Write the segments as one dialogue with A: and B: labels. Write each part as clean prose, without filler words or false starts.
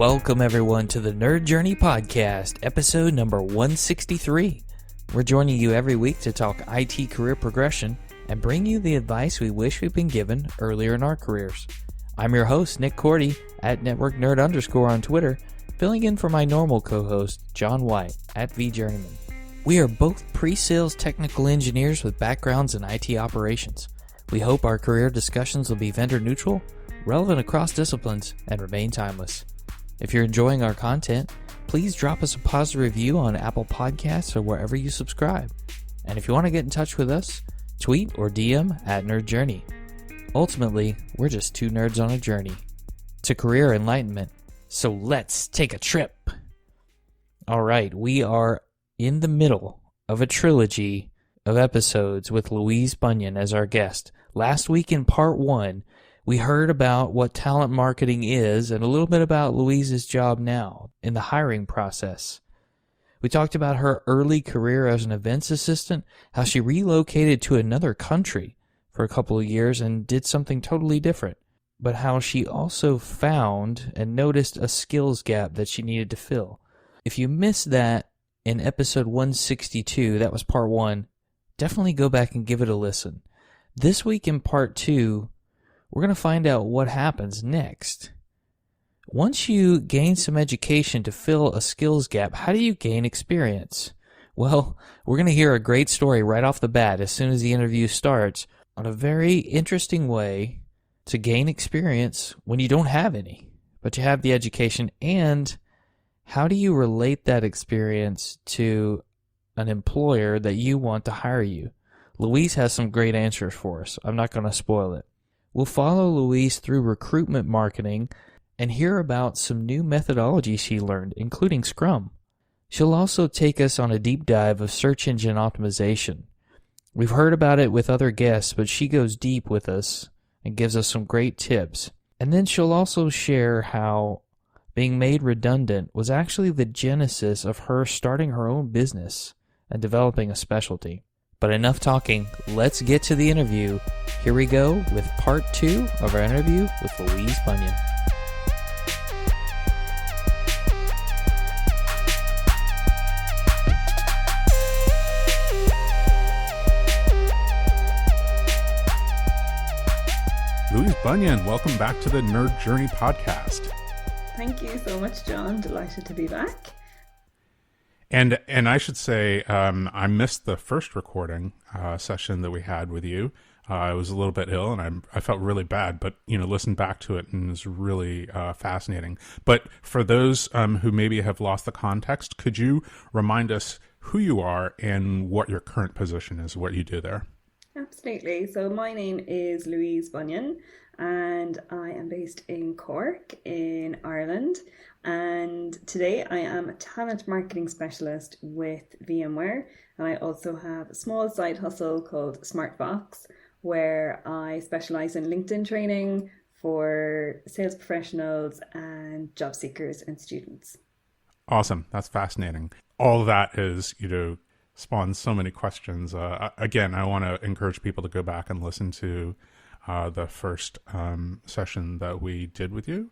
A: Welcome everyone to the Nerd Journey Podcast, episode number 163. We're joining you every week to talk IT career progression and bring you the advice we wish we'd been given earlier in our careers. I'm your host, Nick Cordy, at NetworkNerd_ on Twitter, filling in for my normal co-host, John White, at VJourneyman. We are both pre-sales technical engineers with backgrounds in IT operations. We hope our career discussions will be vendor neutral, relevant across disciplines, and remain timeless. If you're enjoying our content, please drop us a positive review on Apple Podcasts or wherever you subscribe. And if you want to get in touch with us, tweet or DM at Nerd Journey. Ultimately, we're just two nerds on a journey to career enlightenment. So let's take a trip. All right, we are in the middle of a trilogy of episodes with Louise Bunyan as our guest. Last week in part 1, we heard about what talent marketing is and a little bit about Louise's job now in the hiring process. We talked about her early career as an events assistant, how she relocated to another country for a couple of years and did something totally different, but how she also found and noticed a skills gap that she needed to fill. If you missed that in episode 162, that was part 1, definitely go back and give it a listen. This week in part 2, we're going to find out what happens next. Once you gain some education to fill a skills gap, how do you gain experience? Well, we're going to hear a great story right off the bat as soon as the interview starts on a very interesting way to gain experience when you don't have any, but you have the education. And how do you relate that experience to an employer that you want to hire you? Louise has some great answers for us. I'm not going to spoil it. We'll follow Louise through recruitment marketing and hear about some new methodologies she learned, including Scrum. She'll also take us on a deep dive of search engine optimization. We've heard about it with other guests, but she goes deep with us and gives us some great tips. And then she'll also share how being made redundant was actually the genesis of her starting her own business and developing a specialty. But enough talking, let's get to the interview. Here we go with part 2 of our interview with Louise Bunyan.
B: Louise Bunyan, welcome back to the Nerd Journey Podcast.
C: Thank you so much, John. Delighted to be back.
B: And I should say, I missed the first recording session that we had with you. I was a little bit ill, and I felt really bad. But listened back to it, and it was really fascinating. But for those who maybe have lost the context, could you remind us who you are and what your current position is, what you do there?
C: Absolutely. So my name is Louise Bunyan, and I am based in Cork in Ireland. And today I am a talent marketing specialist with VMware, and I also have a small side hustle called SmartFox, where I specialize in LinkedIn training for sales professionals and job seekers and students.
B: Awesome. That's fascinating. All of that is, spawns so many questions. Again, I want to encourage people to go back and listen to the first session that we did with you.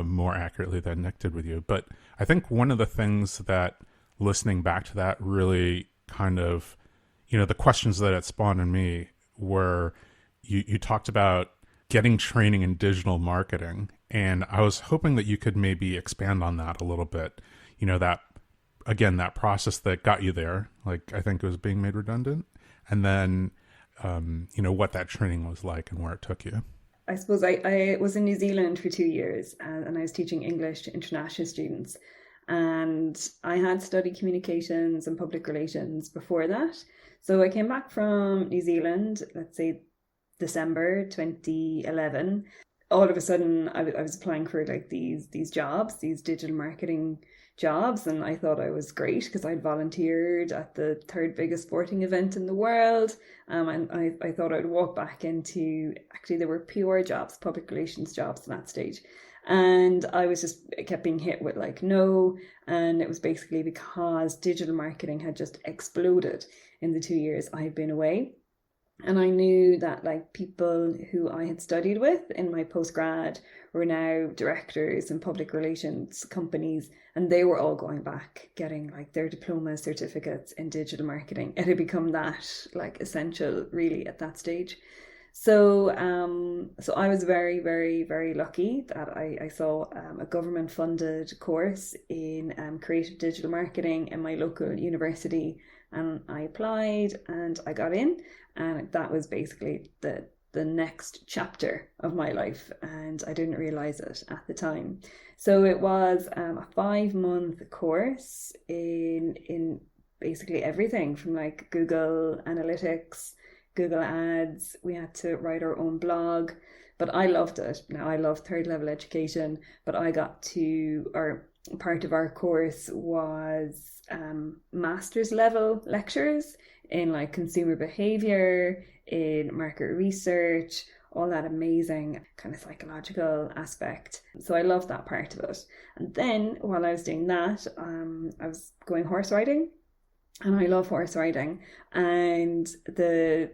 B: More accurately than Nick did with you. But I think one of the things that listening back to that really kind of, the questions that it spawned in me were, you talked about getting training in digital marketing. And I was hoping that you could maybe expand on that a little bit. That process that got you there, like I think it was being made redundant. And then, what that training was like and where it took you.
C: I suppose I was in New Zealand for 2 years and I was teaching English to international students. And I had studied communications and public relations before that. So I came back from New Zealand, let's say December 2011. All of a sudden, I was applying for like these jobs, these digital marketing jobs, and I thought I was great because I'd volunteered at the third biggest sporting event in the world, and I thought I'd walk back into, actually there were PR jobs, public relations jobs at that stage, and I kept being hit with like no, and it was basically because digital marketing had just exploded in the 2 years I'd been away. And I knew that like people who I had studied with in my postgrad were now directors in public relations companies, and they were all going back getting like their diploma certificates in digital marketing. It had become that like essential really at that stage. So I was very, very, very lucky that I saw a government funded course in creative digital marketing in my local university, and I applied and I got in, and that was basically the next chapter of my life, and I didn't realize it at the time. So it was a 5 month course in basically everything from like Google Analytics, Google Ads. We had to write our own blog, but I loved it. Now I love third level education, but I got to, or part of our course was master's level lectures in like consumer behavior, in market research, all that amazing kind of psychological aspect. So I loved that part of it. And then while I was doing that, I was going horse riding. And I love horse riding. And the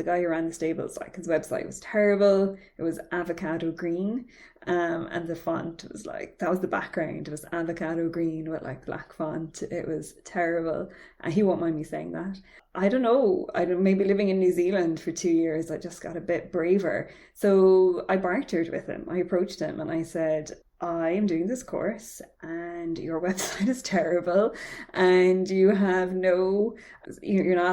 C: guy who ran the stables, like his website was terrible. It was avocado green. And the font was like, that was the background. It was avocado green with like black font. It was terrible. And he won't mind me saying that. I don't know. Maybe living in New Zealand for 2 years, I just got a bit braver. So I bartered with him. I approached him and I said, I am doing this course and your website is terrible and you're not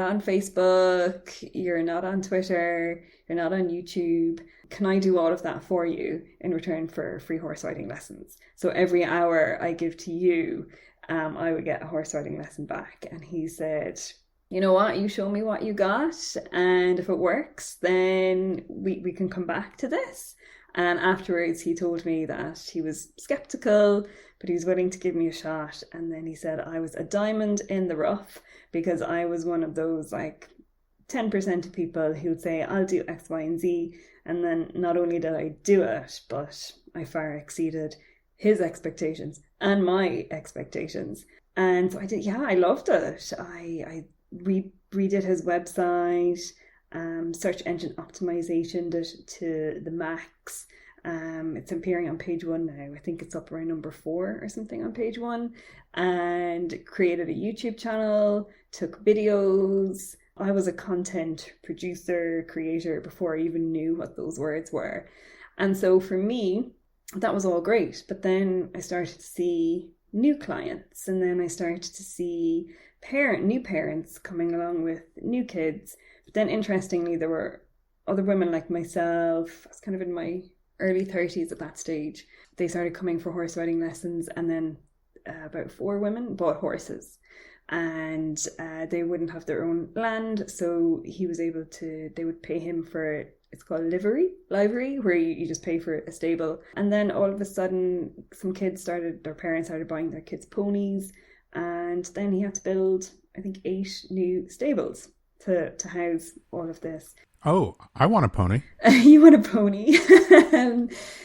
C: on Facebook, you're not on Twitter, you're not on YouTube. Can I do all of that for you in return for free horse riding lessons? So every hour I give to you, I would get a horse riding lesson back. And he said, you know what, you show me what you got, and if it works, then we can come back to this. And afterwards, he told me that he was skeptical, but he was willing to give me a shot. And then he said I was a diamond in the rough because I was one of those like 10% of people who would say, I'll do X, Y, and Z. And then not only did I do it, but I far exceeded his expectations and my expectations. And so I did, yeah, I loved it. I redid his website. Search engine optimization to the max. It's appearing on page 1 now. I think it's up around number 4 or something on page 1. And created a YouTube channel, took videos. I was a content producer, creator before I even knew what those words were. And so for me, that was all great. But then I started to see new clients, and then I started to see new parents coming along with new kids. But then interestingly, there were other women like myself. I was kind of in my early 30s at that stage. They started coming for horse riding lessons, and then about 4 women bought horses, and they wouldn't have their own land, so he was able to, they would pay him for, it's called livery, where you just pay for a stable. And then all of a sudden some kids their parents started buying their kids ponies, and then he had to build, I think, 8 new stables to house all of this.
B: Oh, I want a pony.
C: You want a pony?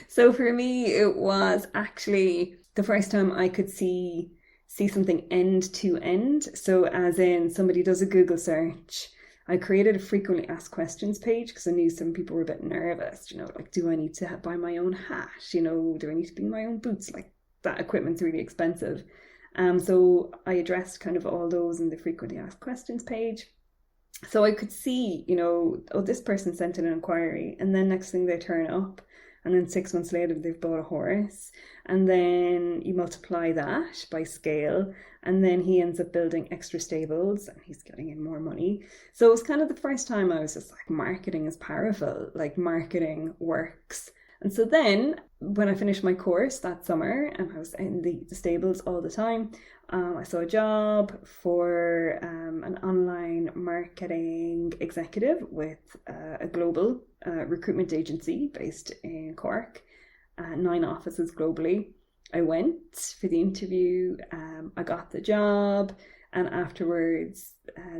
C: So for me, it was actually the first time I could see something end to end. So as in, somebody does a Google search. I created a frequently asked questions page because I knew some people were a bit nervous, like, do I need to buy my own hat? Do I need to bring my own boots? Like, that equipment's really expensive. So I addressed kind of all those in the frequently asked questions page. So I could see, oh, this person sent in an inquiry, and then next thing they turn up, and then 6 months later they've bought a horse, and then you multiply that by scale, and then he ends up building extra stables and he's getting in more money. So it was kind of the first time I was just like, marketing is powerful, like marketing works. And so then when I finished my course that summer and I was in the stables all the time, I saw a job for an online marketing executive with a global recruitment agency based in Cork, 9 offices globally. I went for the interview, I got the job, and afterwards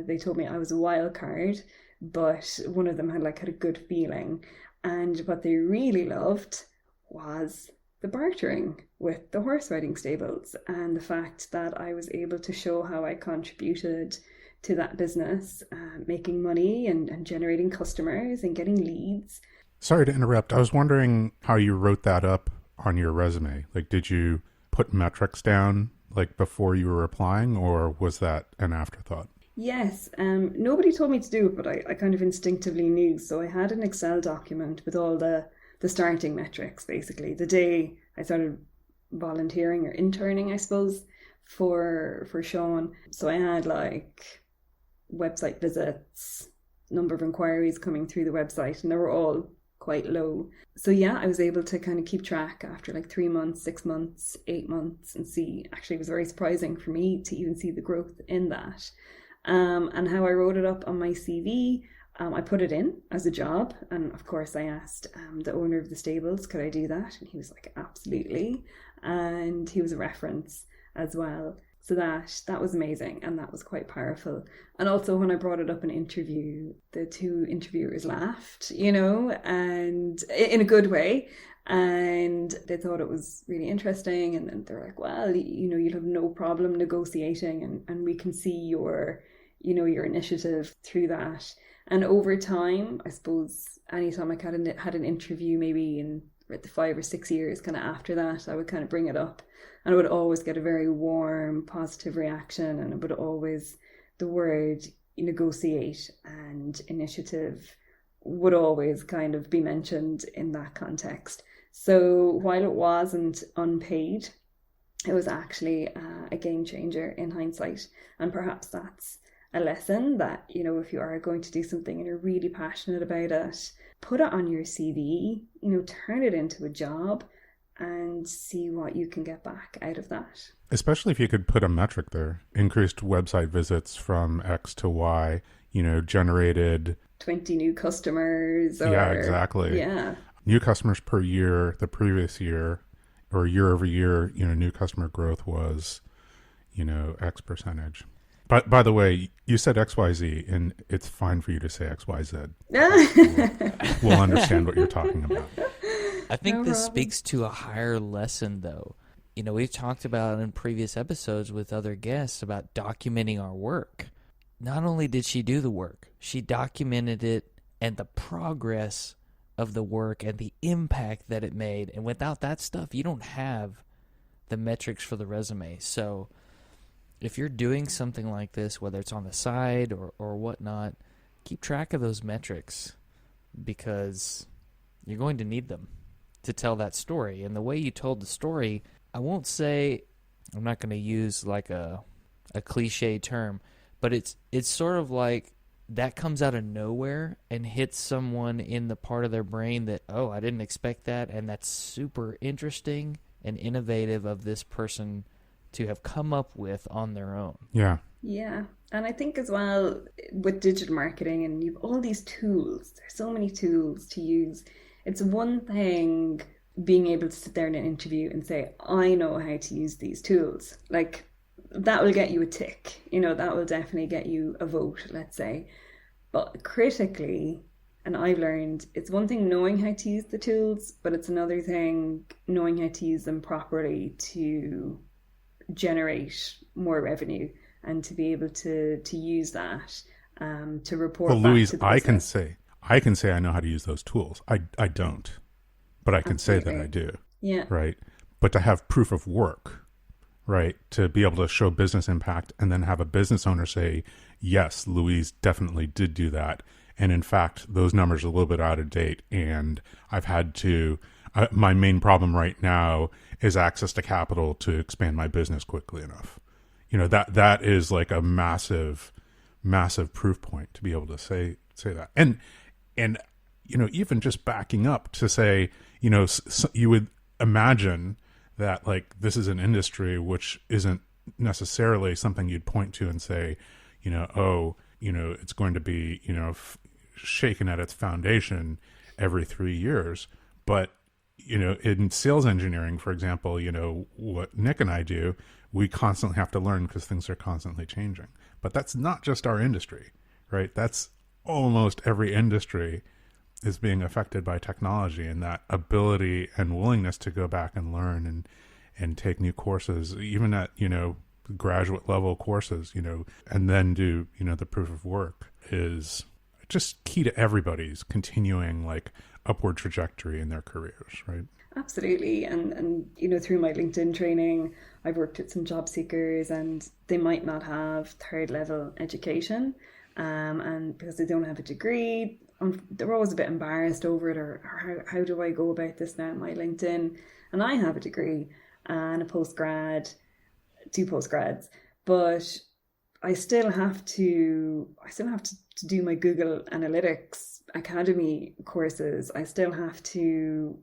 C: they told me I was a wild card, but one of them had a good feeling. And what they really loved was the bartering with the horse riding stables and the fact that I was able to show how I contributed to that business, making money and generating customers and getting leads.
B: Sorry to interrupt. I was wondering how you wrote that up on your resume. Like, did you put metrics down like before you were applying, or was that an afterthought?
C: Yes, nobody told me to do it, but I kind of instinctively knew. So I had an Excel document with all the starting metrics, basically. The day I started volunteering or interning, I suppose, for Sean. So I had like website visits, number of inquiries coming through the website, and they were all quite low. So yeah, I was able to kind of keep track after like 3 months, 6 months, 8 months, and see. Actually, it was very surprising for me to even see the growth in that. And how I wrote it up on my CV, I put it in as a job. And of course, I asked the owner of the stables, could I do that? And he was like, absolutely. And he was a reference as well. So that was amazing, and that was quite powerful. And also when I brought it up in interview, the two interviewers laughed, and in a good way. And they thought it was really interesting. And then they're like, well, you'll have no problem negotiating, and we can see your initiative through that. And over time, I suppose, anytime I had an interview, maybe in the 5 or 6 years kind of after that, I would kind of bring it up, and I would always get a very warm, positive reaction. And it would always, the word negotiate and initiative would always kind of be mentioned in that context. So while it wasn't unpaid, it was actually a game changer in hindsight. And perhaps that's a lesson that, if you are going to do something and you're really passionate about it, put it on your CV, turn it into a job and see what you can get back out of that.
B: Especially if you could put a metric there. Increased website visits from X to Y, generated
C: 20 new customers.
B: Yeah, exactly.
C: Yeah.
B: New customers per year the previous year, or year over year, new customer growth was, X percentage. But by the way, you said XYZ, and it's fine for you to say XYZ. We'll understand what you're talking about.
A: I think this speaks to a higher lesson, though. We've talked about in previous episodes with other guests about documenting our work. Not only did she do the work, she documented it and the progress of the work and the impact that it made. And without that stuff, you don't have the metrics for the resume. So if you're doing something like this, whether it's on the side or whatnot, keep track of those metrics, because you're going to need them to tell that story. And the way you told the story, I won't say, I'm not going to use like a cliche term, but it's sort of like that comes out of nowhere and hits someone in the part of their brain that, oh, I didn't expect that, and that's super interesting and innovative of this person to have come up with on their own.
B: Yeah.
C: Yeah. And I think as well with digital marketing, and you've all these tools, there's so many tools to use. It's one thing being able to sit there in an interview and say, I know how to use these tools. Like, that will get you a tick, that will definitely get you a vote, let's say. But critically, and I've learned, it's one thing knowing how to use the tools, but it's another thing knowing how to use them properly to generate more revenue and to be able to use that to report.
B: Well,
C: back
B: Louise,
C: to the
B: I
C: business.
B: can say I know how to use those tools. I don't, but I can
C: Absolutely.
B: say that I do.
C: Yeah.
B: Right. But to have proof of work, right, to be able to show business impact and then have a business owner say, yes, Louise definitely did do that. And in fact, those numbers are a little bit out of date. And I've had to, my main problem right now is access to capital to expand my business quickly enough. That is like a massive, massive proof point to be able to say that. And even just backing up to say, you would imagine that like this is an industry which isn't necessarily something you'd point to and say, it's going to be, shaken at its foundation every 3 years. But, in sales engineering, for example, what Nick and I do, we constantly have to learn because things are constantly changing. But that's not just our industry, right? That's almost every industry is being affected by technology, and that ability and willingness to go back and learn and take new courses, even at, graduate level courses, and then do, the proof of work is just key to everybody's continuing like upward trajectory in their careers, right?
C: Absolutely. And through my LinkedIn training, I've worked with some job seekers and they might not have third level education. And because they don't have a degree, they're always a bit embarrassed over it, or how do I go about this now on my LinkedIn? And I have a degree and a two postgrads, but I still have to do my Google Analytics Academy courses. I still have to,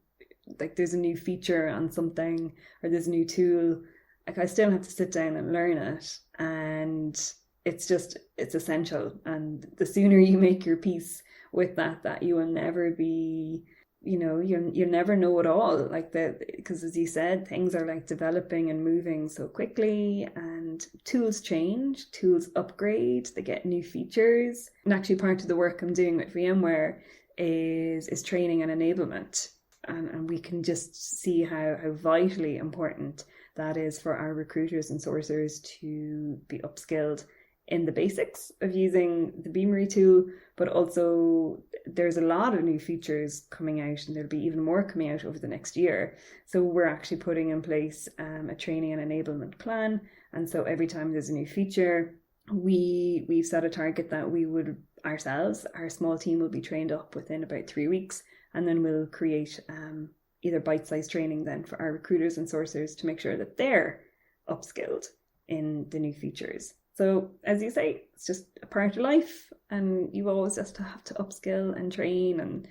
C: like, there's a new feature on something or there's a new tool. Like, I still have to sit down and learn it, and it's essential. And the sooner you make your peace with that you will never be, you'll never know it all. Like, because as you said, things are like developing and moving so quickly, and tools change, tools upgrade, they get new features. And actually part of the work I'm doing with VMware is training and enablement. And we can just see how vitally important that is for our recruiters and sourcers to be upskilled in the basics of using the Beamery tool, but also there's a lot of new features coming out, and there'll be even more coming out over the next year. So we're actually putting in place a training and enablement plan. And so every time there's a new feature, we've set a target that we would ourselves, our small team, will be trained up within about 3 weeks. And then we'll create either bite-sized training then for our recruiters and sourcers to make sure that they're upskilled in the new features. So as you say, it's just a part of life, and you always just have to upskill and train and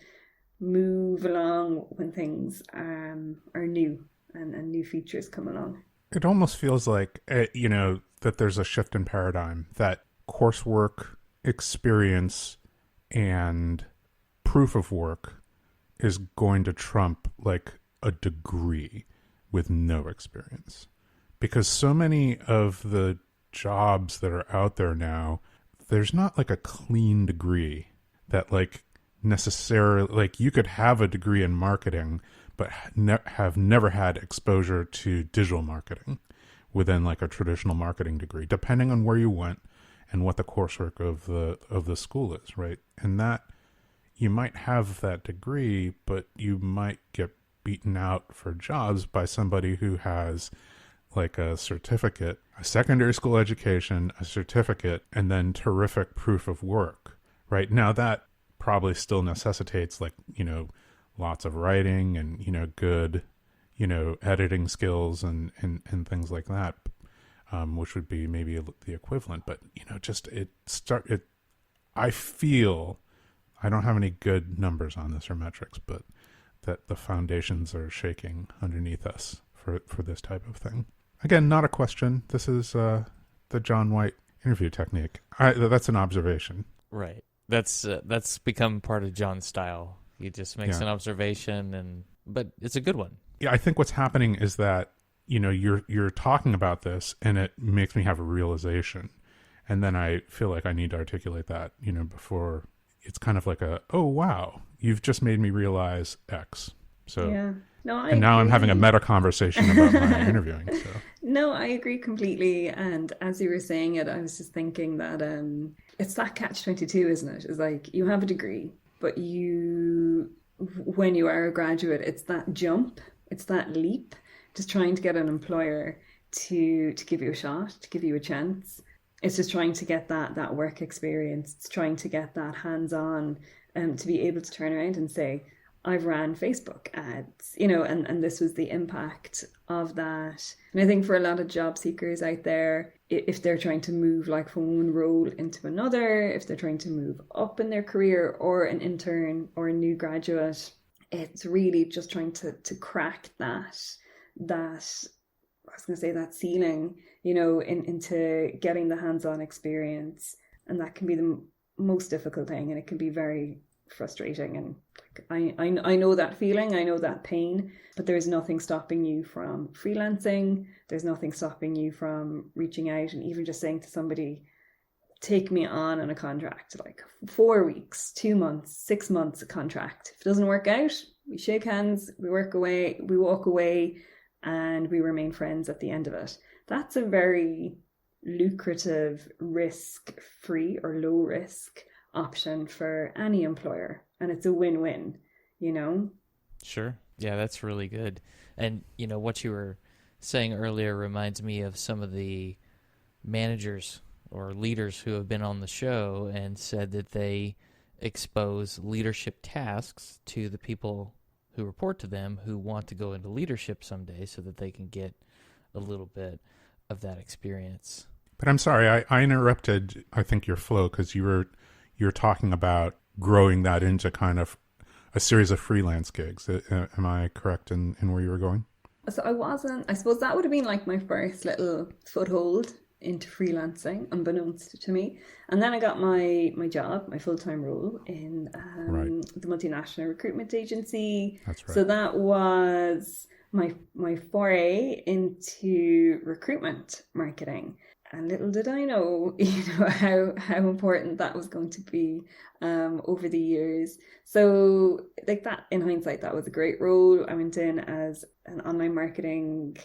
C: move along when things are new and new features come along.
B: It almost feels like, that there's a shift in paradigm, that coursework, experience, and proof of work is going to trump like a degree with no experience. Because so many of the jobs that are out there now, there's not like a clean degree that like necessarily, like, you could have a degree in marketing but have never had exposure to digital marketing within like a traditional marketing degree, depending on where you went and what the coursework of the school is, right? And that you might have that degree, but you might get beaten out for jobs by somebody who has like a certificate, a secondary school education, a certificate, and then terrific proof of work, right? Now that probably still necessitates like, lots of writing and, good, editing skills and things like that, which would be maybe the equivalent. But, I feel, I don't have any good numbers on this or metrics, but that the foundations are shaking underneath us for this type of thing. Again, not a question. This is the John White interview technique. That's an observation.
A: Right. That's become part of John's style. He just makes an observation, but it's a good one.
B: Yeah, I think what's happening is that, you're talking about this and it makes me have a realization. And then I feel like I need to articulate that, before it's kind of like oh, wow, you've just made me realize X. So,
C: yeah. No, I
B: and now
C: agree.
B: I'm having a meta conversation about my interviewing. So.
C: No, I agree completely. And as you were saying it, I was just thinking that it's that catch-22, isn't it? It's like you have a degree, but when you are a graduate, it's that jump, it's that leap, just trying to get an employer to give you a shot, to give you a chance. It's just trying to get that work experience. It's trying to get that hands-on, to be able to turn around and say, I've ran Facebook ads, and this was the impact of that. And I think for a lot of job seekers out there, if they're trying to move like from one role into another, if they're trying to move up in their career, or an intern or a new graduate, it's really just trying to crack that ceiling, into getting the hands-on experience. And that can be the most difficult thing, and it can be very frustrating. And I know that feeling, I know that pain, but there's nothing stopping you from freelancing. There's nothing stopping you from reaching out and even just saying to somebody, take me on a contract, like 4 weeks, 2 months, 6 months, a contract. If it doesn't work out, we shake hands, we walk away, and we remain friends at the end of it. that's a very lucrative, risk-free or low-risk option for any employer. And it's a win-win, you know?
A: Sure. Yeah, that's really good. And, what you were saying earlier reminds me of some of the managers or leaders who have been on the show and said that they expose leadership tasks to the people who report to them who want to go into leadership someday so that they can get a little bit of that experience.
B: But I'm sorry, I interrupted, I think, your flow because you're talking about growing that into kind of a series of freelance gigs. Am I correct in where you were going?
C: So I suppose that would have been like my first little foothold into freelancing, unbeknownst to me. And then I got my job, my full-time role in the multinational recruitment agency.
B: That's right.
C: So that was my foray into recruitment marketing. And little did I know, how important that was going to be over the years. So like that, in hindsight, that was a great role. I went in as an online marketing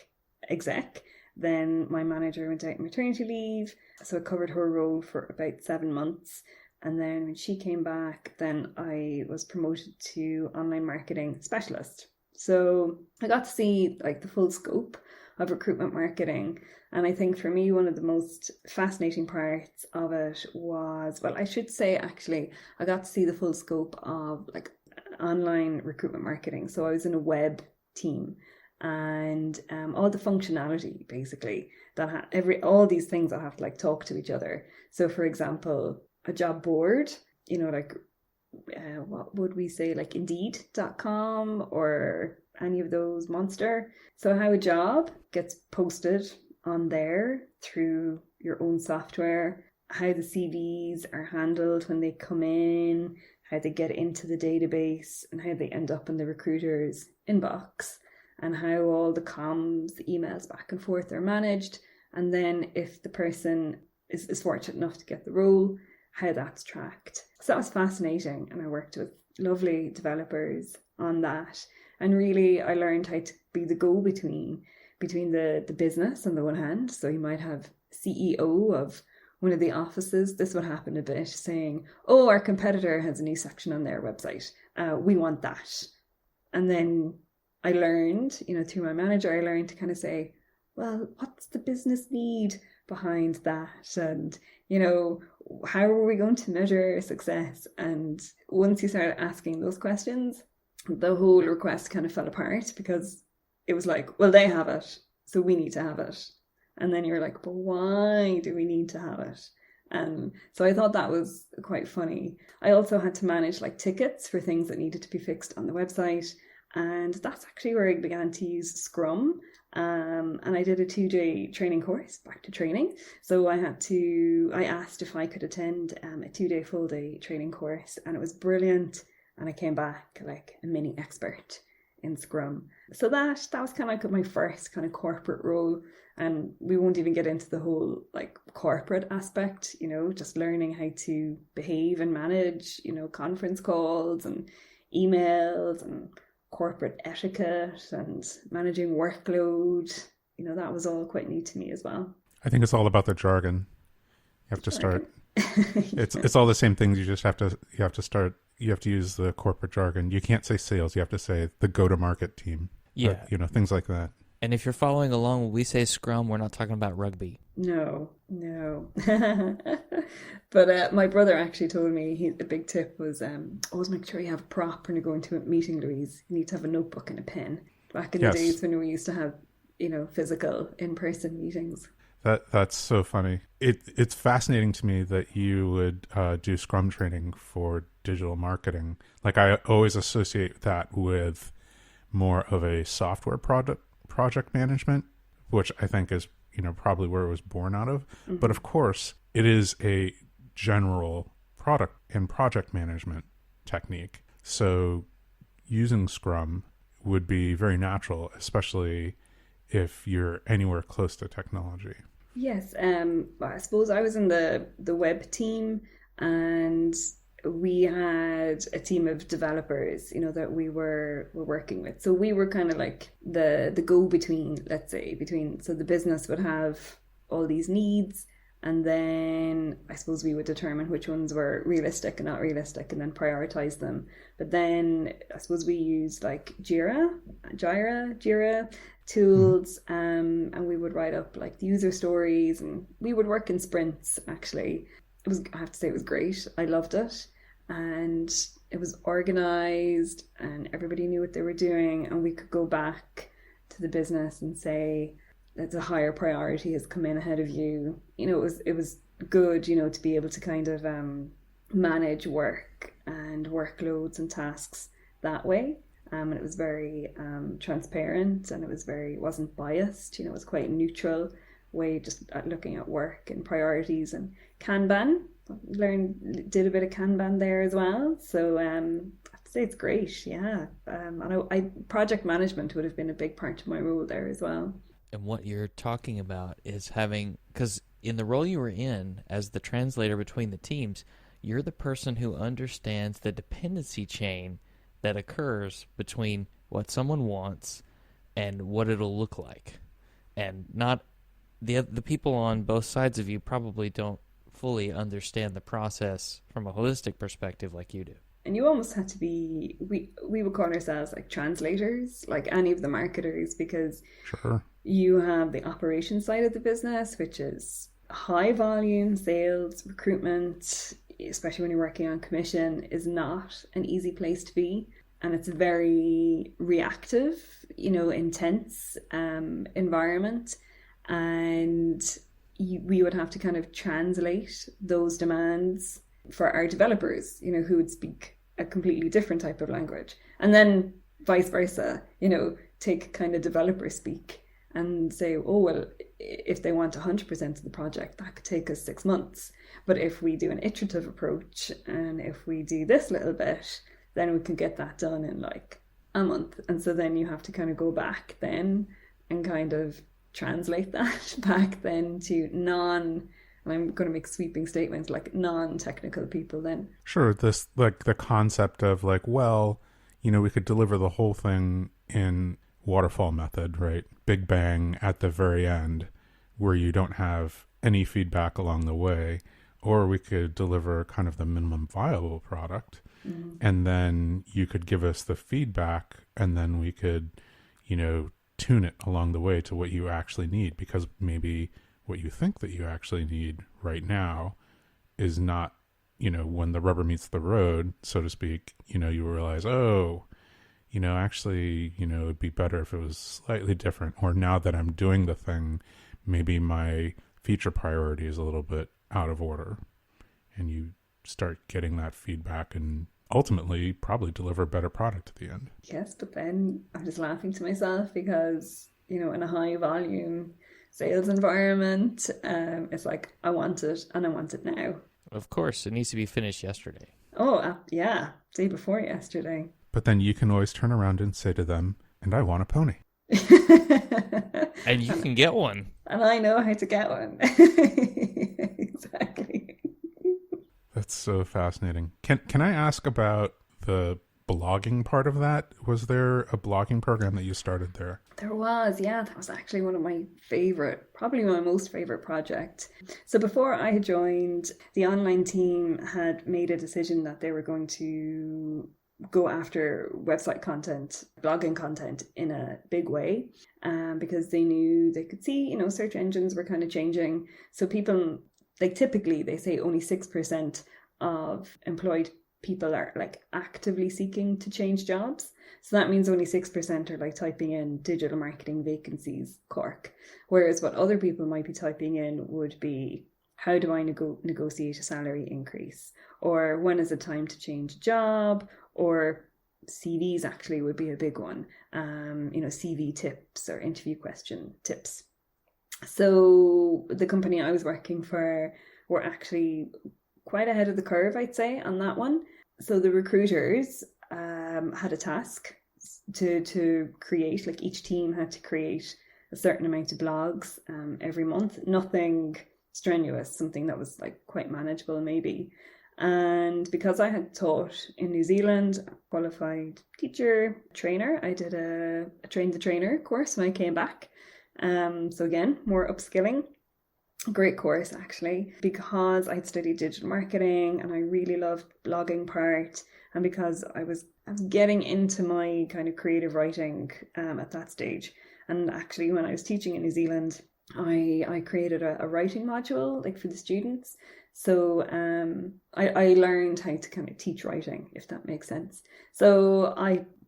C: exec. Then my manager went out on maternity leave. So I covered her role for about 7 months. And then when she came back, then I was promoted to online marketing specialist. So I got to see like the full scope of recruitment marketing. And I think for me, one of the most fascinating parts of it was, well, I should say actually, I got to see the full scope of like online recruitment marketing. So I was in a web team and all the functionality basically that all these things that have to like talk to each other. So for example, a job board, like what would we say, like Indeed.com or any of those Monster. So how a job gets posted on there through your own software, how the CVs are handled when they come in, how they get into the database and how they end up in the recruiter's inbox, and how all the comms, the emails back and forth are managed. And then if the person is fortunate enough to get the role, how that's tracked. So that was fascinating. And I worked with lovely developers on that. And really, I learned how to be the go-between between the business on the one hand. So you might have CEO of one of the offices. This would happen a bit, saying, oh, our competitor has a new section on their website. We want that. And then I learned, through my manager, I learned to kind of say, well, what's the business need behind that? And, how are we going to measure success? And once you started asking those questions, the whole request kind of fell apart because it was like, well, they have it, so we need to have it. And then you're like, but why do we need to have it? And so I thought that was quite funny. I also had to manage like tickets for things that needed to be fixed on the website. And that's actually where I began to use Scrum. And I did a 2-day training course, back to training. So I asked if I could attend a 2-day full day training course, and it was brilliant. And I came back like a mini expert in Scrum. So that was kind of like my first kind of corporate role. And we won't even get into the whole like corporate aspect, just learning how to behave and manage, conference calls and emails and corporate etiquette and managing workload. That was all quite new to me as well.
B: I think it's all about the jargon. You have to start. It's all the same things. You have to use the corporate jargon. You can't say sales. You have to say the go-to-market team.
A: Yeah.
B: Things like that.
A: And if you're following along, when we say Scrum, we're not talking about rugby.
C: No. But my brother actually told me a big tip was always make sure you have a prop when you're going to a meeting, Louise. You need to have a notebook and a pen. Back in the days when we used to have, physical in-person meetings.
B: That's so funny. It's fascinating to me that you would do Scrum training for digital marketing. Like I always associate that with more of a software project management, which I think is probably where it was born out of. Mm-hmm. But of course, it is a general product and project management technique. So using Scrum would be very natural, especially if you're anywhere close to technology.
C: Yes, I suppose I was in the web team, and we had a team of developers, that we were working with. So we were kind of like the go-between, let's say, so the business would have all these needs, and then I suppose we would determine which ones were realistic and not realistic and then prioritize them. But then I suppose we used like Jira tools, and we would write up like the user stories, and we would work in sprints. Actually, I have to say, it was great. I loved it, and it was organized, and everybody knew what they were doing, and we could go back to the business and say that a higher priority has come in ahead of you. It was good, to be able to kind of manage work and workloads and tasks that way. And it was very transparent, and it wasn't biased. It was quite a neutral way just at looking at work and priorities. And Kanban, did a bit of Kanban there as well. So I'd say it's great, yeah. And project management would have been a big part of my role there as well.
A: And what you're talking about is because in the role you were in as the translator between the teams, you're the person who understands the dependency chain that occurs between what someone wants and what it'll look like. And not the people on both sides of you probably don't fully understand the process from a holistic perspective like you do.
C: And you almost had to be, we would call ourselves like translators, like any of the marketers, because
B: sure,
C: you have the operations side of the business, which is high volume sales. Recruitment, especially when you're working on commission, is not an easy place to be. And it's a very reactive, intense environment. And we would have to kind of translate those demands for our developers, who would speak a completely different type of language. And then vice versa, take kind of developer speak and say, oh, well, if they want 100% of the project, that could take us 6 months. But if we do an iterative approach, and if we do this little bit, then we can get that done in like a month. And so then you have to kind of go back then and kind of translate that back then to and I'm going to make sweeping statements, like non-technical people then.
B: Sure, this like the concept of like, well, we could deliver the whole thing in waterfall method, right? Big bang at the very end, where you don't have any feedback along the way, or we could deliver kind of the minimum viable product, and then you could give us the feedback, and then we could, tune it along the way to what you actually need, because maybe what you think that you actually need right now is not, when the rubber meets the road, so to speak, you realize, actually, it'd be better if it was slightly different. Or now that I'm doing the thing, maybe my feature priority is a little bit out of order. And you start getting that feedback and ultimately probably deliver a better product at the end.
C: Yes, but then I'm just laughing to myself because, in a high volume sales environment, it's like, I want it and I want it now.
A: Of course, it needs to be finished yesterday.
C: Oh, yeah, day before yesterday.
B: But then you can always turn around and say to them, and I want a pony.
A: And you can get one.
C: And I know how to get one. Exactly.
B: That's so fascinating. Can I ask about the blogging part of that? Was there a blogging program that you started there?
C: There was, yeah. That was actually one of my probably my most favorite project. So before I had joined, the online team had made a decision that they were going to go after website content, blogging content in a big way, because they could see, search engines were kind of changing. So people, like typically they say only 6% of employed people are like actively seeking to change jobs. So that means only 6% are like typing in digital marketing vacancies, Cork. Whereas what other people might be typing in would be, how do I negotiate a salary increase? Or when is it time to change a job? Or CVs actually would be a big one. CV tips or interview question tips. So the company I was working for were actually quite ahead of the curve, I'd say, on that one. So the recruiters had a task to create, like each team had to create a certain amount of blogs every month. Nothing strenuous, something that was like quite manageable maybe. And because I had taught in New Zealand, qualified teacher, trainer, I did a train the trainer course when I came back. So again, more upskilling. Great course actually, because I'd studied digital marketing and I really loved blogging part, and because I was getting into my kind of creative writing at that stage. And actually when I was teaching in New Zealand, I created a writing module like for the students. So I learned how to kind of teach writing, if that makes sense. So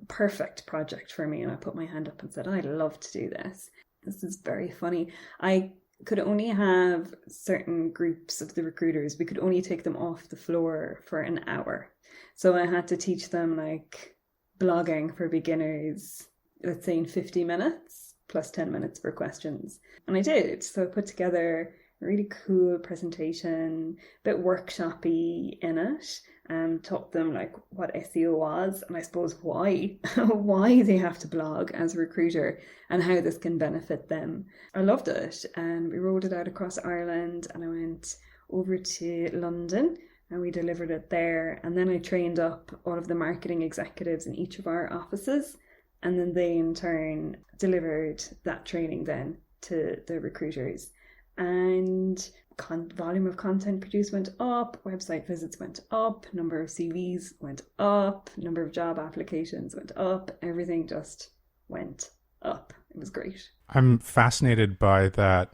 C: perfect project for me, and I put my hand up and said, I'd love to do this. This is very funny. I could only have certain groups of the recruiters. We could only take them off the floor for an hour. So I had to teach them like blogging for beginners, let's say in 50 minutes, plus 10 minutes for questions. And I did. So I put together a really cool presentation, a bit workshop-y in it, taught them like what SEO was, and I suppose why they have to blog as a recruiter and how this can benefit them. I loved it, and we rolled it out across Ireland, and I went over to London and we delivered it there. And then I trained up all of the marketing executives in each of our offices, and then they in turn delivered that training then to the recruiters. And volume of content produced went up, website visits went up, number of CVs went up, number of job applications went up, everything just went up. It was great.
B: I'm fascinated by that,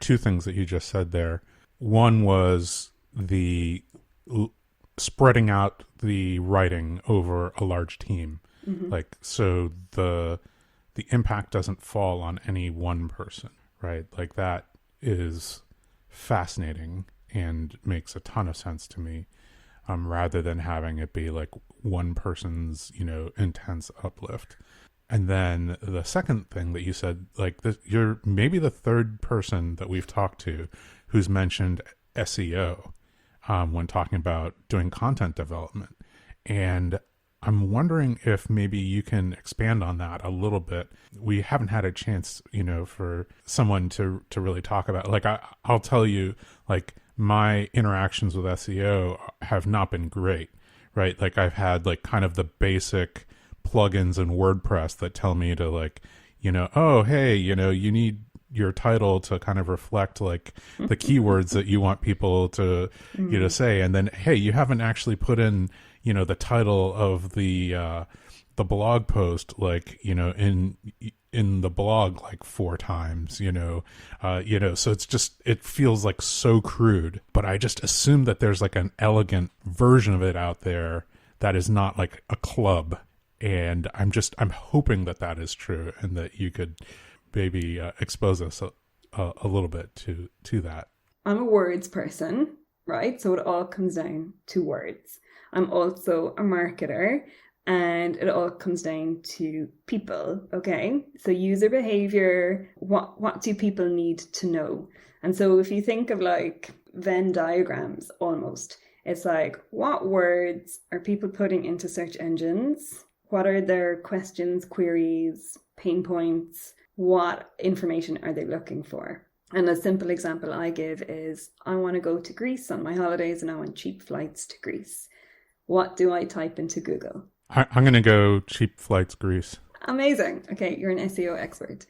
B: two things that you just said there. One was the spreading out the writing over a large team. Mm-hmm. Like, so the impact doesn't fall on any one person, right? Like that is fascinating and makes a ton of sense to me, rather than having it be like one person's, intense uplift. And then the second thing that you said, like you're maybe the third person that we've talked to who's mentioned SEO when talking about doing content development. And I'm wondering if maybe you can expand on that a little bit. We haven't had a chance, for someone to really talk about. Like, I'll tell you, like, my interactions with SEO have not been great, right? Like, I've had, like, kind of the basic plugins in WordPress that tell me to, like, oh, hey, you need your title to kind of reflect, like, the keywords that you want people to, say. And then, hey, you haven't actually put in, the title of the blog post, like, in the blog, like 4 times, so it's just, it feels like so crude, but I just assume that there's like an elegant version of it out there that is not like a club. And I'm hoping that is true, and that you could maybe expose us a little bit to that.
C: I'm a words person, right? So it all comes down to words. I'm also a marketer, and it all comes down to people, okay? So user behavior, what do people need to know? And so if you think of like Venn diagrams almost, it's like, what words are people putting into search engines? What are their questions, queries, pain points? What information are they looking for? And a simple example I give is, I want to go to Greece on my holidays and I want cheap flights to Greece. What do I type into Google?
B: I'm going to go cheap flights Greece.
C: Amazing. Okay, you're an SEO expert.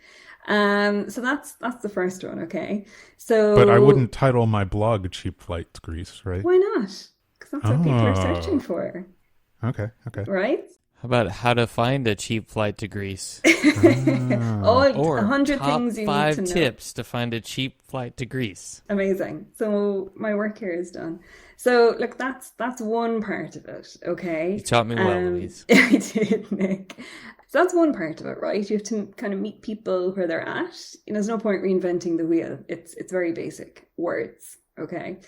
C: So that's the first one, okay? So,
B: but I wouldn't title my blog Cheap Flights Greece, right?
C: Why not? Because that's what people are searching for.
B: Okay.
C: Right?
A: How about how to find a cheap flight to Greece?
C: Or 100 things you need to know.
A: 5 tips to find a cheap flight to Greece.
C: Amazing. So my work here is done. So look, that's one part of it, okay?
A: You taught me well, Louise.
C: I did, Nick. So that's one part of it, right? You have to kind of meet people where they're at. There's no point reinventing the wheel. It's very basic. Words, okay?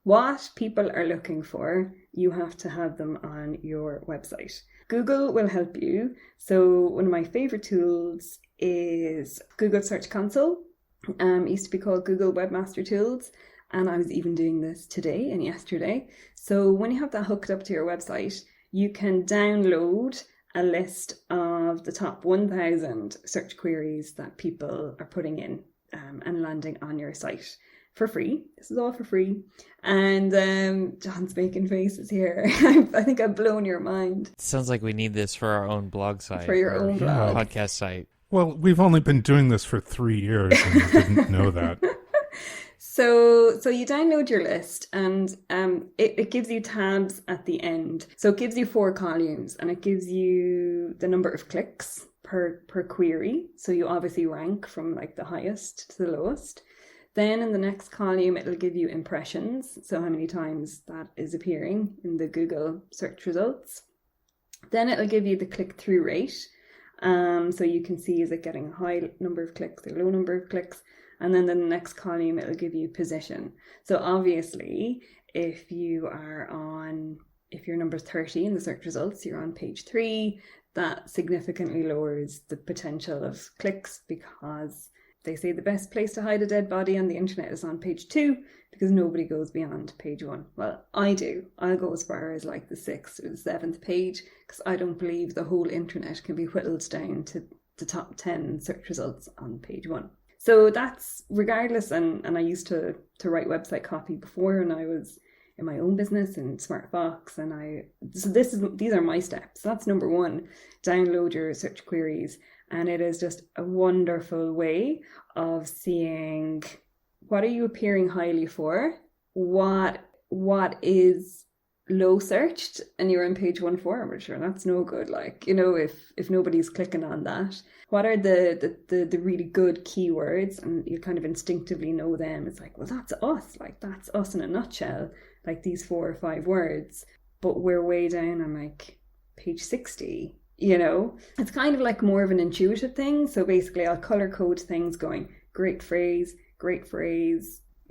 C: What people are looking for, you have to have them on your website. Google will help you. So one of my favorite tools is Google Search Console. It used to be called Google Webmaster Tools. And I was even doing this today and yesterday. So when you have that hooked up to your website, you can download a list of the top 1,000 search queries that people are putting in and landing on your site. for free. This is all for free. And John's making faces here. I think I've blown your mind.
A: It sounds like we need this for our own blog site.
C: For your own blog.
A: Podcast site.
B: Well, we've only been doing this for 3 years and you didn't know that.
C: So you download your list, and it gives you tabs at the end. So it gives you 4 columns, and it gives you the number of clicks per query. So you obviously rank from like the highest to the lowest. Then in the next column, it'll give you impressions. So how many times that is appearing in the Google search results. Then it'll give you the click-through rate. So you can see, is it getting a high number of clicks or low number of clicks? And then the next column, it'll give you position. So obviously, if you're number 30 in the search results, you're on page 3, that significantly lowers the potential of clicks, because they say the best place to hide a dead body on the internet is on page 2, because nobody goes beyond page 1. Well, I do. I'll go as far as like the 6th or the 7th page, because I don't believe the whole internet can be whittled down to the top 10 search results on page 1. So that's regardless, and I used to write website copy before, and I was in my own business in SmartFox, and these are my steps. That's number 1, download your search queries, and it is just a wonderful way of seeing what are you appearing highly for, what is low searched, and you're on page 1 for, sure, that's no good. Like, you know, if nobody's clicking on that, what are the really good keywords, and you kind of instinctively know them. It's like, well, that's us in a nutshell, like these 4 or 5 words, but we're way down on like page 60. You know, it's kind of like more of an intuitive thing. So basically I'll color code things going great phrase,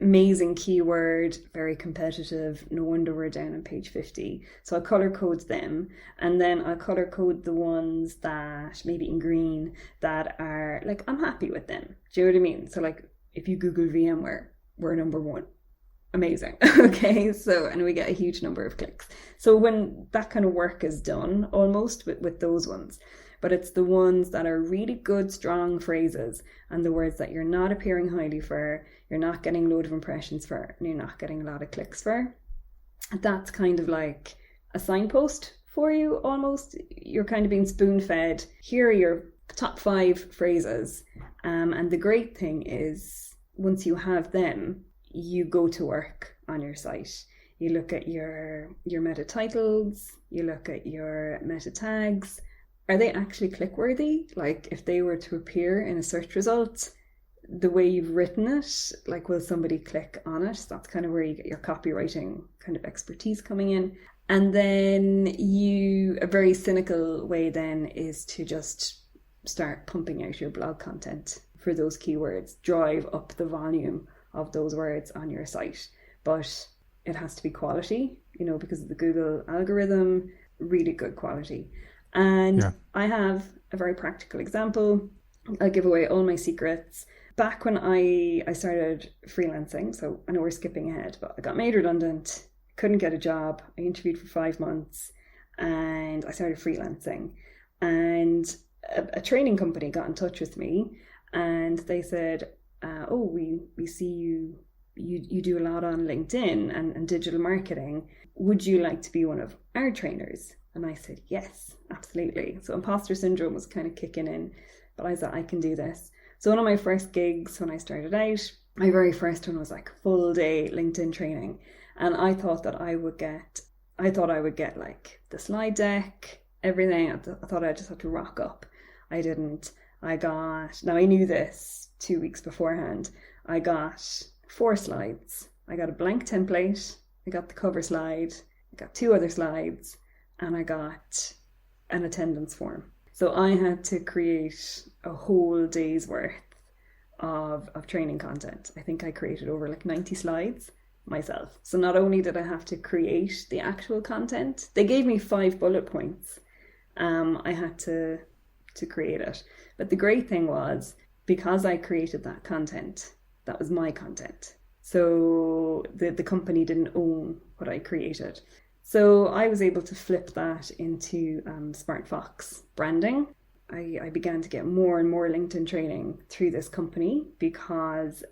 C: amazing keyword, very competitive, no wonder we're down on page 50. So I'll color code them, and then I'll color code the ones that maybe in green that are like, I'm happy with them. Do you know what I mean? So like if you Google VMware, we're number 1. Amazing. Okay, so, and we get a huge number of clicks. So when that kind of work is done almost with those ones, but it's the ones that are really good, strong phrases, and the words that you're not appearing highly for, you're not getting a load of impressions for, and you're not getting a lot of clicks for, that's kind of like a signpost for you almost. You're kind of being spoon-fed. Here are your top 5 phrases. And the great thing is, once you have them, you go to work on your site. You look at your meta titles, you look at your meta tags. Are they actually click-worthy? Like, if they were to appear in a search result, the way you've written it, like, will somebody click on it? That's kind of where you get your copywriting kind of expertise coming in. And then a very cynical way then is to just start pumping out your blog content for those keywords, drive up the volume of those words on your site. But it has to be quality, you know, because of the Google algorithm, really good quality. And I have a very practical example. I'll give away all my secrets. Back when I started freelancing, so I know we're skipping ahead, but I got made redundant, couldn't get a job. I interviewed for 5 months and I started freelancing. And a training company got in touch with me and they said, we see you do a lot on LinkedIn and digital marketing. Would you like to be one of our trainers? And I said, yes, absolutely. So imposter syndrome was kind of kicking in, but I said, I can do this. So one of my first gigs when I started out, my very first one was like full day LinkedIn training. And I thought I would get like the slide deck, everything. I thought I just had to rock up. I didn't. Now I knew this 2 weeks beforehand. I got 4 slides. I got a blank template. I got the cover slide. I got 2 other slides, and I got an attendance form. So I had to create a whole day's worth of training content. I think I created over like 90 slides myself. So not only did I have to create the actual content, they gave me 5 bullet points. I had to create it. But the great thing was, because I created that content, that was my content. So the company didn't own what I created. So I was able to flip that into SmartFox branding. I began to get more and more LinkedIn training through this company because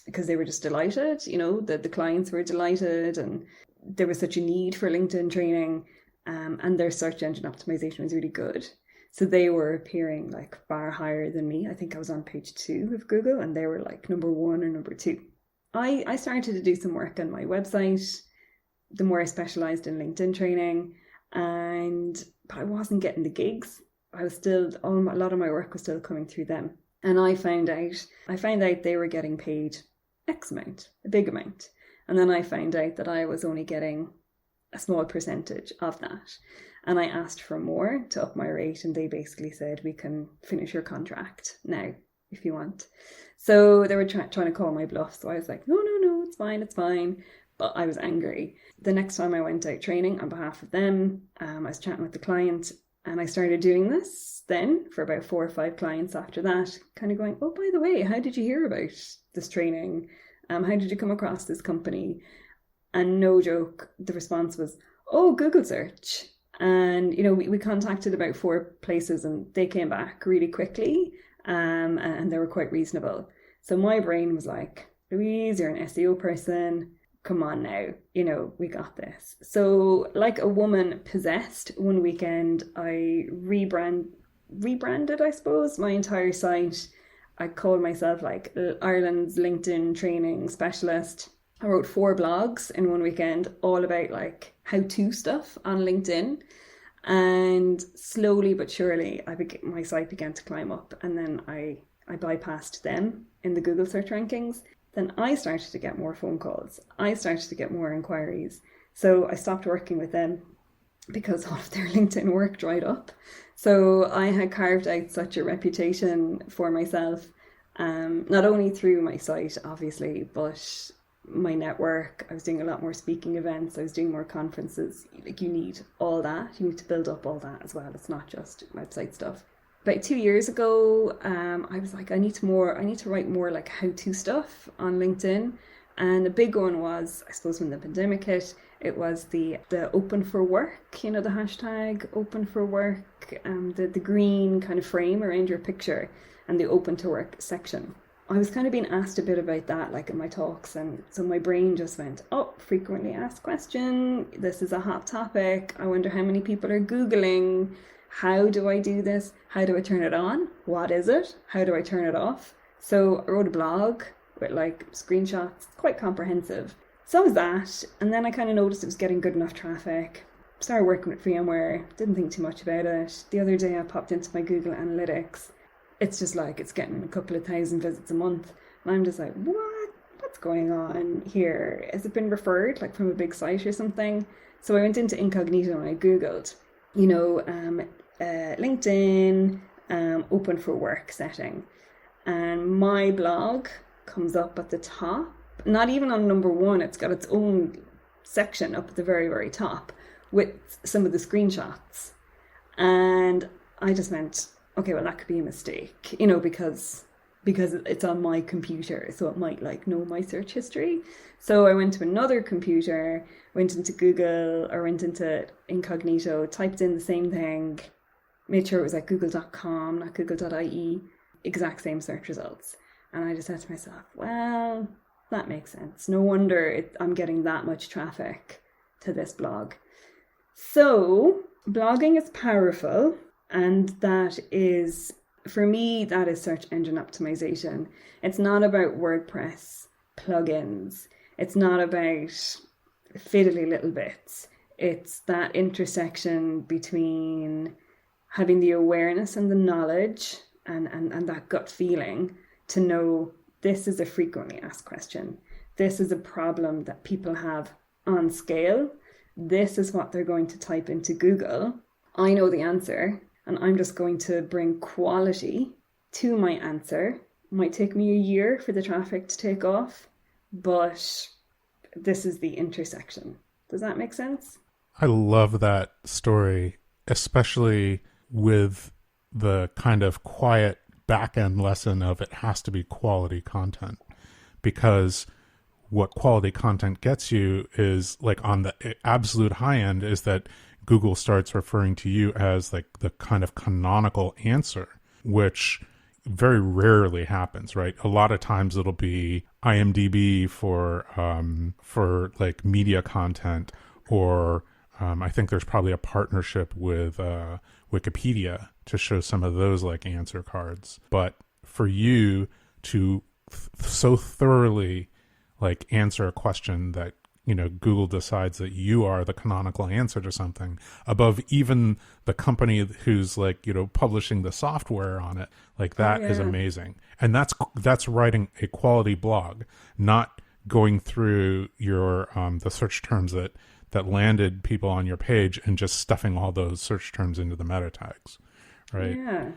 C: because they were just delighted, the clients were delighted, and there was such a need for LinkedIn training, and their search engine optimization was really good. So they were appearing like far higher than me. I think I was on page 2 of Google, and they were like number 1 or number 2. I started to do some work on my website, the more I specialized in LinkedIn training, but I wasn't getting the gigs. I was still, a lot of my work was still coming through them. And I found out they were getting paid X amount, a big amount. And then I found out that I was only getting a small percentage of that. And I asked for more to up my rate, and they basically said, we can finish your contract now if you want. So they were trying to call my bluff. So I was like, no, it's fine. But I was angry. The next time I went out training on behalf of them, I was chatting with the client, and I started doing this then for about 4 or 5 clients after that, kind of going, oh, by the way, how did you hear about this training? How did you come across this company? And no joke, the response was, oh, Google search. And, we contacted about 4 places, and they came back really quickly, and they were quite reasonable. So my brain was like, Louise, you're an SEO person. Come on now, we got this. So like a woman possessed, one weekend I rebranded, I suppose, my entire site. I called myself like Ireland's LinkedIn training specialist. I wrote 4 blogs in one weekend, all about like how-to stuff on LinkedIn. And slowly but surely, my site began to climb up, and then I bypassed them in the Google search rankings. Then I started to get more phone calls. I started to get more inquiries. So I stopped working with them because all of their LinkedIn work dried up. So I had carved out such a reputation for myself, not only through my site, obviously, but my network. I was doing a lot more speaking events. I was doing more conferences. Like, you need all that. You need to build up all that as well. It's not just website stuff. About 2 years ago, I was like, I need to write more like how-to stuff on LinkedIn. And the big one was, I suppose, when the pandemic hit, it was the open for work, the hashtag open for work, the green kind of frame around your picture, and the open to work section. I was kind of being asked a bit about that, like in my talks, and so my brain just went, oh, frequently asked question, this is a hot topic, I wonder how many people are Googling. How do I do this? How do I turn it on? What is it? How do I turn it off? So I wrote a blog with like screenshots, quite comprehensive. So was that. And then I kind of noticed it was getting good enough traffic. Started working with VMware. Didn't think too much about it. The other day I popped into my Google Analytics. It's just like it's getting a couple of thousand visits a month. And I'm just like, what's going on here? Has it been referred like from a big site or something? So I went into incognito and I Googled, LinkedIn open for work setting, and my blog comes up at the top, not even on number 1. It's got its own section up at the very, very top with some of the screenshots, and I just went, okay, well, that could be a mistake, because it's on my computer, so it might like know my search history. So I went to another computer, went into Google, or went into incognito, typed in the same thing, made sure it was like google.com, not google.ie, exact same search results. And I just said to myself, well, that makes sense. No wonder I'm getting that much traffic to this blog. So blogging is powerful, and that is, for me, that is search engine optimization. It's not about WordPress plugins. It's not about fiddly little bits. It's that intersection between having the awareness and the knowledge and that gut feeling to know this is a frequently asked question. This is a problem that people have on scale. This is what they're going to type into Google. I know the answer, and I'm just going to bring quality to my answer. It might take me a year for the traffic to take off, but this is the intersection. Does that make sense?
B: I love that story, especially with the kind of quiet back-end lesson of it has to be quality content, because what quality content gets you is, like, on the absolute high end, is that Google starts referring to you as like the kind of canonical answer, which, very rarely happens, right? A lot of times it'll be IMDb for like media content, or I think there's probably a partnership with Wikipedia to show some of those like answer cards. But for you to so thoroughly like answer a question that, you know, Google decides that you are the canonical answer to something above even the company who's like, you know, publishing the software on it, like that is amazing. And that's writing a quality blog, not going through your the search terms that landed people on your page and just stuffing all those search terms into the meta tags, right?
C: Yeah.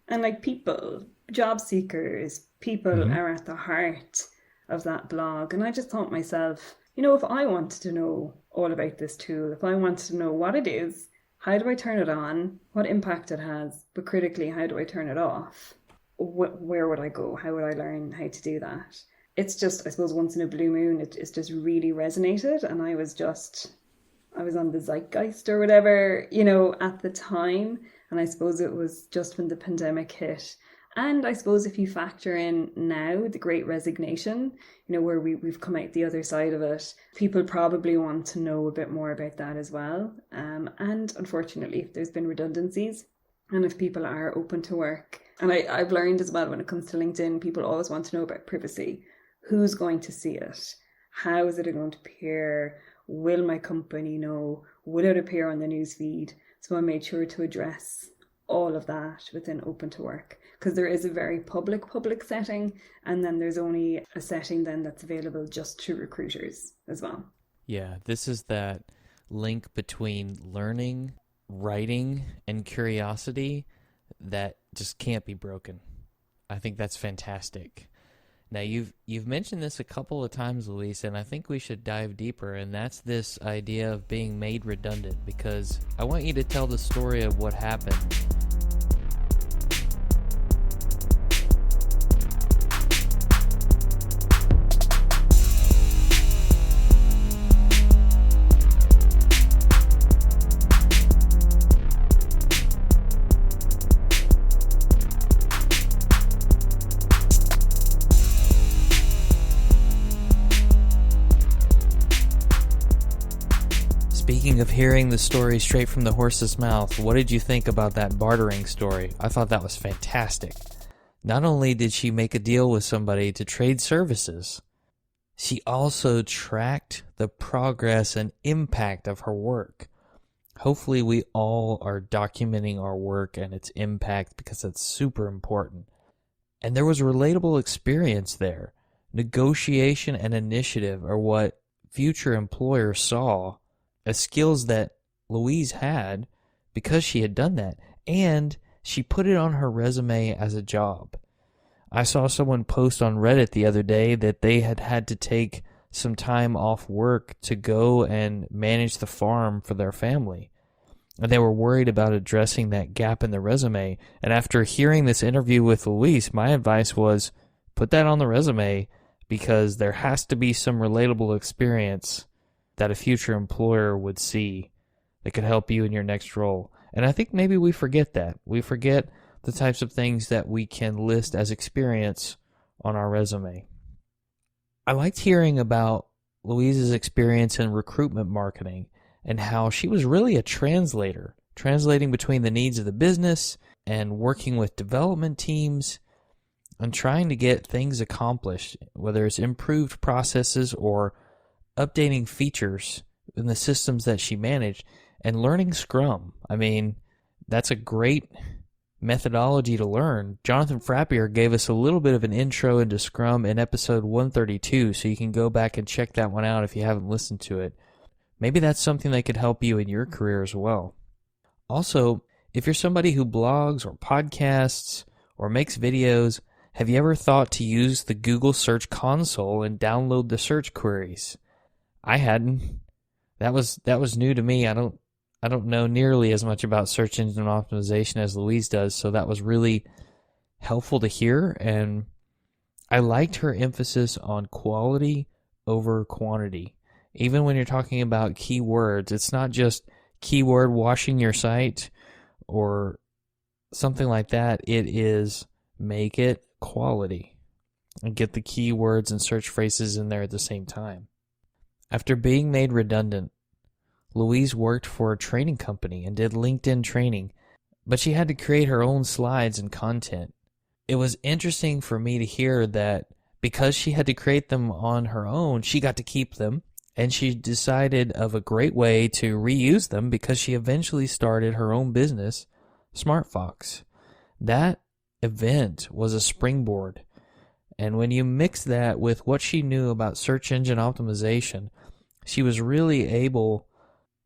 C: And like people, job seekers, people are at the heart of that blog. And I just thought myself, you know, if I wanted to know all about this tool, if I wanted to know what it is, how do I turn it on, what impact it has, but critically, how do I turn it off? Where would I go? How would I learn how to do that? It's just, I suppose, once in a blue moon, it's just really resonated. And I was on the zeitgeist or whatever, you know, at the time. And I suppose it was just when the pandemic hit. And I suppose if you factor in now the Great Resignation, you know, where we've come out the other side of it, people probably want to know a bit more about that as well. And unfortunately, there's been redundancies. And if people are open to work, and I've learned as well when it comes to LinkedIn, people always want to know about privacy. Who's going to see it? How is it going to appear? Will my company know? Will it appear on the newsfeed? So I made sure to address all of that within Open to Work, because there is a very public setting, and then there's only a setting then that's available just to recruiters as well.
A: Yeah, this is that link between learning, writing, and curiosity that just can't be broken. I think that's fantastic. Now, you've mentioned this a couple of times, Louise, and I think we should dive deeper, and that's this idea of being made redundant, because I want you to tell the story of what happened. Speaking of hearing the story straight from the horse's mouth, what did you think about that bartering story? I thought that was fantastic. Not only did she make a deal with somebody to trade services, she also tracked the progress and impact of her work. Hopefully we all are documenting our work and its impact, because that's super important. And there was a relatable experience there. Negotiation and initiative are what future employers saw as skills that Louise had because she had done that, and she put it on her resume as a job. I saw someone post on Reddit the other day that they had to take some time off work to go and manage the farm for their family, and they were worried about addressing that gap in the resume. And after hearing this interview with Louise, my advice was put that on the resume, because there has to be some relatable experience that a future employer would see that could help you in your next role. And I think maybe we forget that. We forget the types of things that we can list as experience on our resume. I liked hearing about Louise's experience in recruitment marketing and how she was really a translator, translating between the needs of the business and working with development teams and trying to get things accomplished, whether it's improved processes or updating features in the systems that she managed, and learning Scrum. I mean, that's a great methodology to learn. Jonathan Frappier gave us a little bit of an intro into Scrum in episode 132, so you can go back and check that one out if you haven't listened to it. Maybe that's something that could help you in your career as well. Also, if you're somebody who blogs or podcasts or makes videos, have you ever thought to use the Google Search Console and download the search queries? I hadn't. That was new to me. I don't know nearly as much about search engine optimization as Louise does, so that was really helpful to hear, and I liked her emphasis on quality over quantity. Even when you're talking about keywords, it's not just keyword washing your site or something like that. It is make it quality, and get the keywords and search phrases in there at the same time. After being made redundant, Louise worked for a training company and did LinkedIn training, but she had to create her own slides and content. It was interesting for me to hear that because she had to create them on her own, she got to keep them, and she decided of a great way to reuse them because she eventually started her own business, SmartFox. That event was a springboard, and when you mix that with what she knew about search engine optimization, she was really able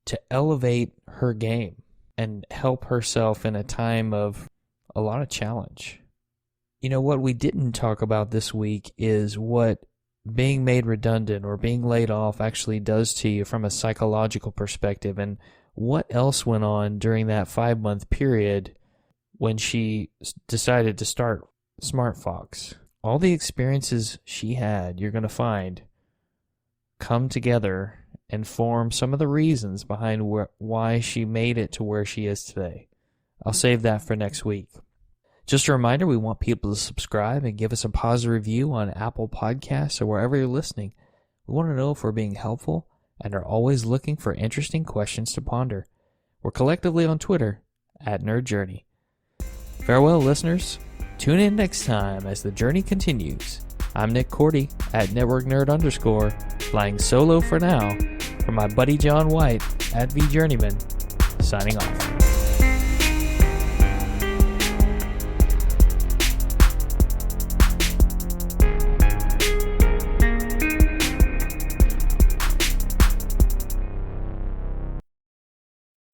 A: to elevate her game and help herself in a time of a lot of challenge. You know, what we didn't talk about this week is what being made redundant or being laid off actually does to you from a psychological perspective, and what else went on during that 5-month period when she decided to start SmartFox. All the experiences she had, you're going to find, come together and form some of the reasons behind why she made it to where she is today. I'll save that for next week. Just a reminder, we want people to subscribe and give us a positive review on Apple Podcasts or wherever you're listening. We want to know if we're being helpful and are always looking for interesting questions to ponder. We're collectively on Twitter @NerdJourney. Farewell, listeners. Tune in next time as the journey continues. I'm Nick Cordy @NetworkNerd_, flying solo for now, from my buddy John White @VJourneyman, signing off.